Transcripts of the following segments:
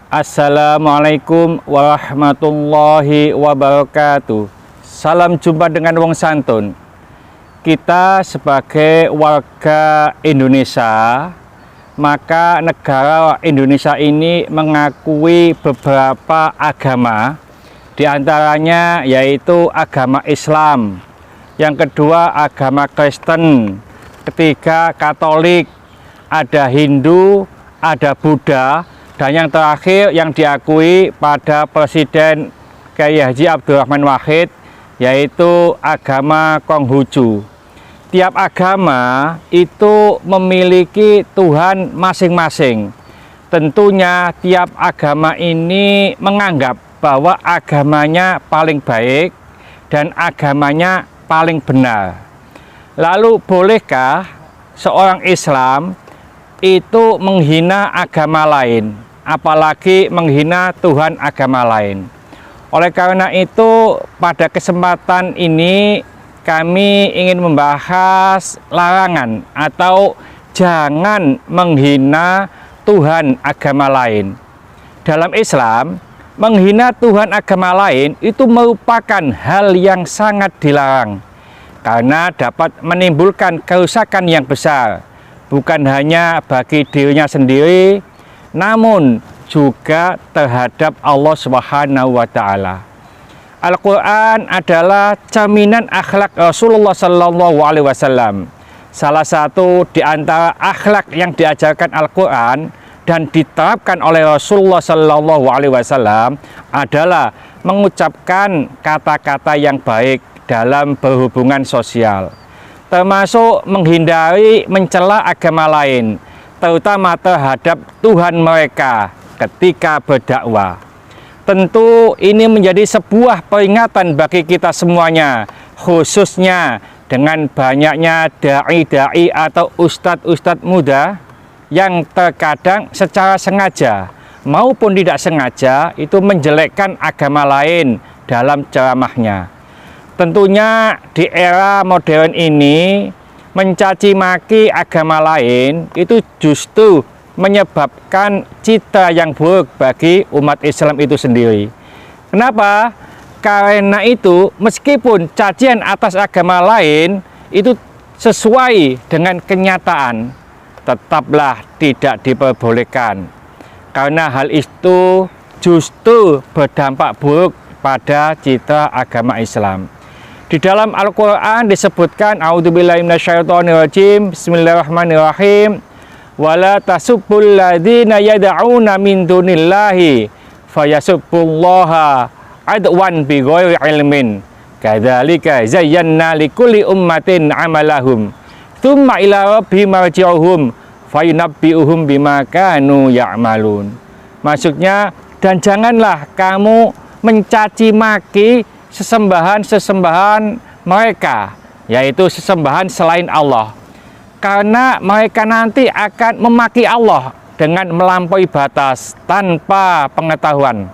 Assalamualaikum warahmatullahi wabarakatuh. Salam jumpa dengan wong santun. Kita sebagai warga Indonesia, maka negara Indonesia ini mengakui beberapa agama, diantaranya yaitu agama Islam, yang kedua agama Kristen, ketiga Katolik, ada Hindu, ada Buddha, dan yang terakhir yang diakui pada Presiden Kyai Haji Abdurrahman Wahid, yaitu agama Konghucu. Tiap agama itu memiliki Tuhan masing-masing. Tentunya tiap agama ini menganggap bahwa agamanya paling baik dan agamanya paling benar. Lalu bolehkah seorang Islam itu menghina agama lain, apalagi menghina Tuhan agama lain? Oleh karena itu, pada kesempatan ini kami ingin membahas larangan atau jangan menghina Tuhan agama lain. Dalam Islam, menghina Tuhan agama lain itu merupakan hal yang sangat dilarang, karena dapat menimbulkan kerusakan yang besar, bukan hanya bagi dirinya sendiri, namun juga terhadap Allah Subhanahu wa Ta'ala. Al-Quran adalah cerminan akhlak Rasulullah Sallallahu Alaihi Wasallam. Salah satu di antara akhlak yang diajarkan Al-Quran dan diterapkan oleh Rasulullah Sallallahu Alaihi Wasallam adalah mengucapkan kata-kata yang baik dalam berhubungan sosial, termasuk menghindari mencela agama lain, terutama terhadap Tuhan mereka ketika berdakwah. Tentu ini menjadi sebuah peringatan bagi kita semuanya, khususnya dengan banyaknya dai-dai atau ustadz-ustadz muda yang terkadang secara sengaja maupun tidak sengaja itu menjelekkan agama lain dalam ceramahnya. Tentunya di era modern ini, mencaci maki agama lain itu justru menyebabkan citra yang buruk bagi umat Islam itu sendiri. Kenapa? Karena itu, meskipun cacian atas agama lain itu sesuai dengan kenyataan, tetaplah tidak diperbolehkan, karena hal itu justru berdampak buruk pada citra agama Islam. Di dalam Al-Quran disebutkan, A'udzubillahi minasyaitonirrajim, Bismillahirrahmanirrahim, wala tasubbul ladzina yad'una min dunillahi fayasubbullaha adwan bighairi ilmin kadzalika zayyana likulli ummatin amalahum tsumma ila rabbihim marji'uhum fayunabbi'uhum bima kanu ya'malun. Maksudnya, dan janganlah kamu mencaci maki sesembahan-sesembahan mereka, yaitu sesembahan selain Allah, karena mereka nanti akan memaki Allah dengan melampaui batas tanpa pengetahuan.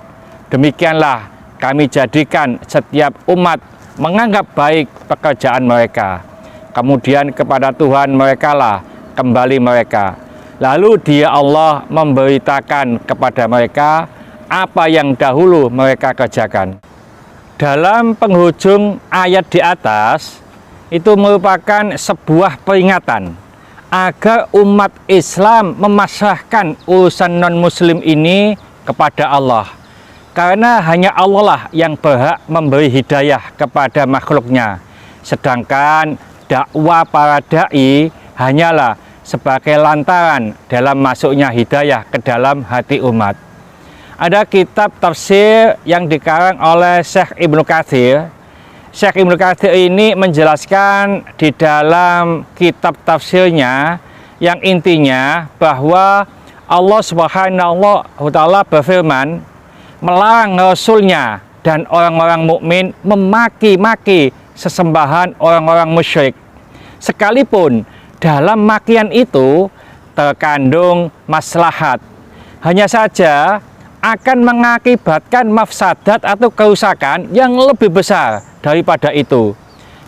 Demikianlah kami jadikan setiap umat menganggap baik pekerjaan mereka, kemudian kepada Tuhan mereka lah kembali mereka. Lalu Dia Allah memberitakan kepada mereka apa yang dahulu mereka kerjakan. Dalam penghujung ayat di atas, itu merupakan sebuah peringatan agar umat Islam memasrahkan urusan non-muslim ini kepada Allah, karena hanya Allah lah yang berhak memberi hidayah kepada makhluknya, sedangkan dakwah para dai hanyalah sebagai lantaran dalam masuknya hidayah ke dalam hati umat. Ada kitab tafsir yang dikarang oleh Syekh Ibnu Katsir. Syekh Ibnu Katsir ini menjelaskan di dalam kitab tafsirnya yang intinya bahwa Allah Subhanahu wa Ta'ala berfirman melarang Rasulnya dan orang-orang mukmin memaki-maki sesembahan orang-orang musyrik, sekalipun dalam makian itu terkandung maslahat, hanya saja akan mengakibatkan mafsadat atau kerusakan yang lebih besar daripada itu.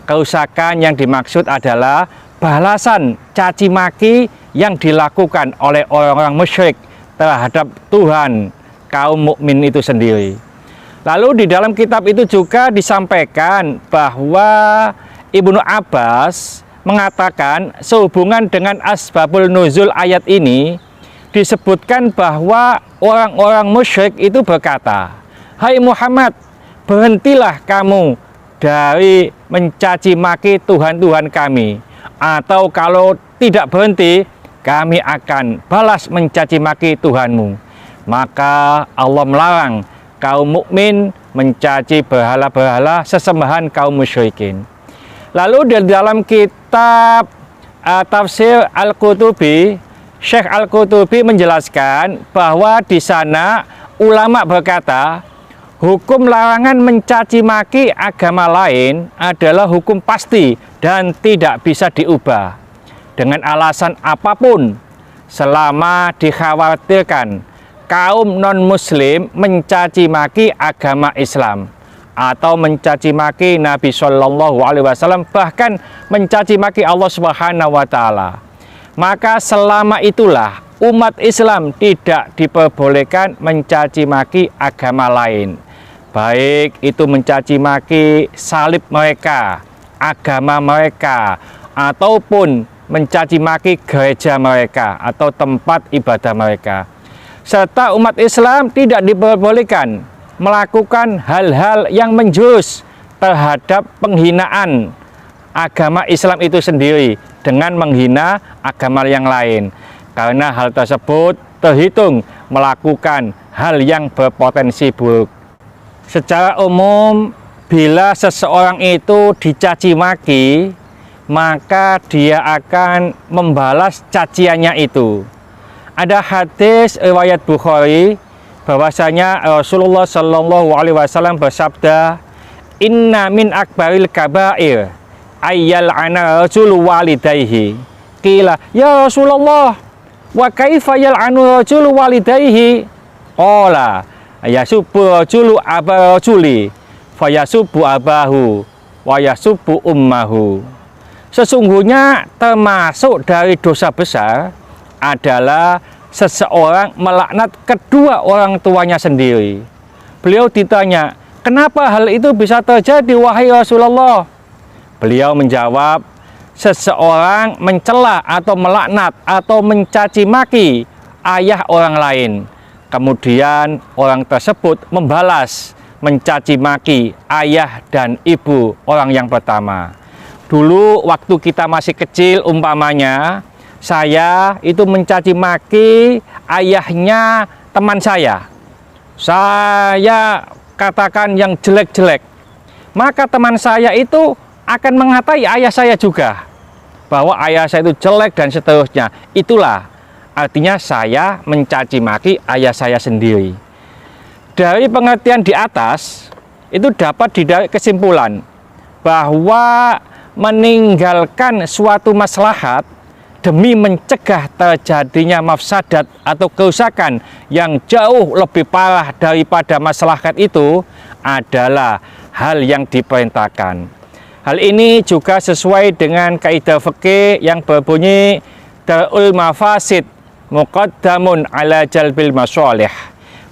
Kerusakan yang dimaksud adalah balasan caci maki yang dilakukan oleh orang-orang musyrik terhadap Tuhan kaum mukmin itu sendiri. Lalu di dalam kitab itu juga disampaikan bahwa Ibnu Abbas mengatakan sehubungan dengan asbabul nuzul ayat ini, disebutkan bahwa orang-orang musyrik itu berkata, "Hai Muhammad, berhentilah kamu dari mencaci maki Tuhan-Tuhan kami, atau kalau tidak berhenti, kami akan balas mencaci maki Tuhanmu." Maka Allah melarang kaum mukmin mencaci berhala-berhala sesembahan kaum musyrikin. Lalu di dalam kitab Tafsir Al-Qurtubi, Syekh Al-Qurtubi menjelaskan bahwa di sana ulama berkata, hukum larangan mencaci maki agama lain adalah hukum pasti dan tidak bisa diubah dengan alasan apapun selama dikhawatirkan kaum non-muslim mencaci maki agama Islam atau mencaci maki Nabi Shallallahu Alaihi Wasallam, bahkan mencaci maki Allah Subhanahu Wa Taala. Maka selama itulah umat Islam tidak diperbolehkan mencaci maki agama lain, baik itu mencaci maki salib mereka, agama mereka, ataupun mencaci maki gereja mereka atau tempat ibadah mereka. Serta umat Islam tidak diperbolehkan melakukan hal-hal yang menjurus terhadap penghinaan agama Islam itu sendiri dengan menghina agama yang lain, karena hal tersebut terhitung melakukan hal yang berpotensi buruk. Secara umum, bila seseorang itu dicaci maki, maka dia akan membalas caciannya itu. Ada hadis riwayat Bukhari bahwasanya Rasulullah Shallallahu Alaihi Wasallam bersabda, "Inna min akbaril kabair ayyal ana rajulu walidayhi." Qila, "Ya Rasulullah, wa kaifa yal'anu rajulu walidayhi?" Qala, "Yasubbu rajulu aba rajuli, fayasubbu abahu, wa yasubbu ummahu." Sesungguhnya termasuk dari dosa besar adalah seseorang melaknat kedua orang tuanya sendiri. Beliau ditanya, "Kenapa hal itu bisa terjadi, wahai Rasulullah?" Beliau menjawab, seseorang mencela atau melaknat atau mencaci maki ayah orang lain, kemudian orang tersebut membalas mencaci maki ayah dan ibu orang yang pertama. Dulu waktu kita masih kecil, umpamanya saya itu mencaci maki ayahnya teman saya katakan yang jelek-jelek, maka teman saya itu akan mengatai ayah saya juga bahwa ayah saya itu jelek dan seterusnya. Itulah artinya saya mencaci maki ayah saya sendiri. Dari pengertian di atas itu dapat ditarik kesimpulan bahwa meninggalkan suatu maslahat demi mencegah terjadinya mafsadat atau kerusakan yang jauh lebih parah daripada maslahat itu adalah hal yang diperintahkan. Hal ini juga sesuai dengan kaidah fikih yang berbunyi darul mafasid muqaddamun ala jalbil masalih.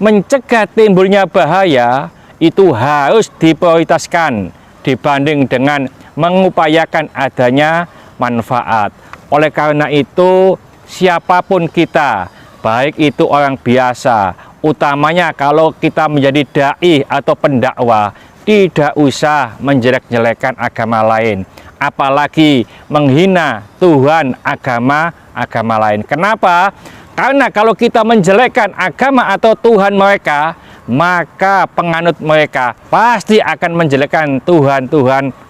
Mencegah timbulnya bahaya itu harus diprioritaskan dibanding dengan mengupayakan adanya manfaat. Oleh karena itu, siapapun kita, baik itu orang biasa, utamanya kalau kita menjadi dai atau pendakwah, tidak usah menjelek-jelekan agama lain, apalagi menghina Tuhan agama lain. Kenapa? Karena kalau kita menjelekkan agama atau Tuhan mereka, maka penganut mereka pasti akan menjelekkan Tuhan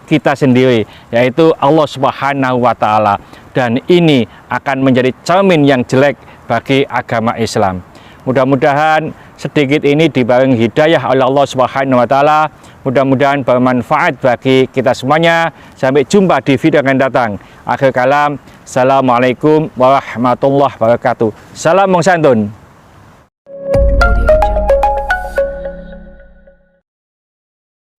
kita sendiri, yaitu Allah Subhanahu wa Ta'ala. Dan ini akan menjadi cermin yang jelek bagi agama Islam. Mudah-mudahan sedikit ini dibarengi hidayah oleh Allah Subhanahu wa Ta'ala. Mudah-mudahan bermanfaat bagi kita semuanya. Sampai jumpa di video yang akan datang. Akhir kalam, assalamualaikum warahmatullahi wabarakatuh. Salam Wong Santun.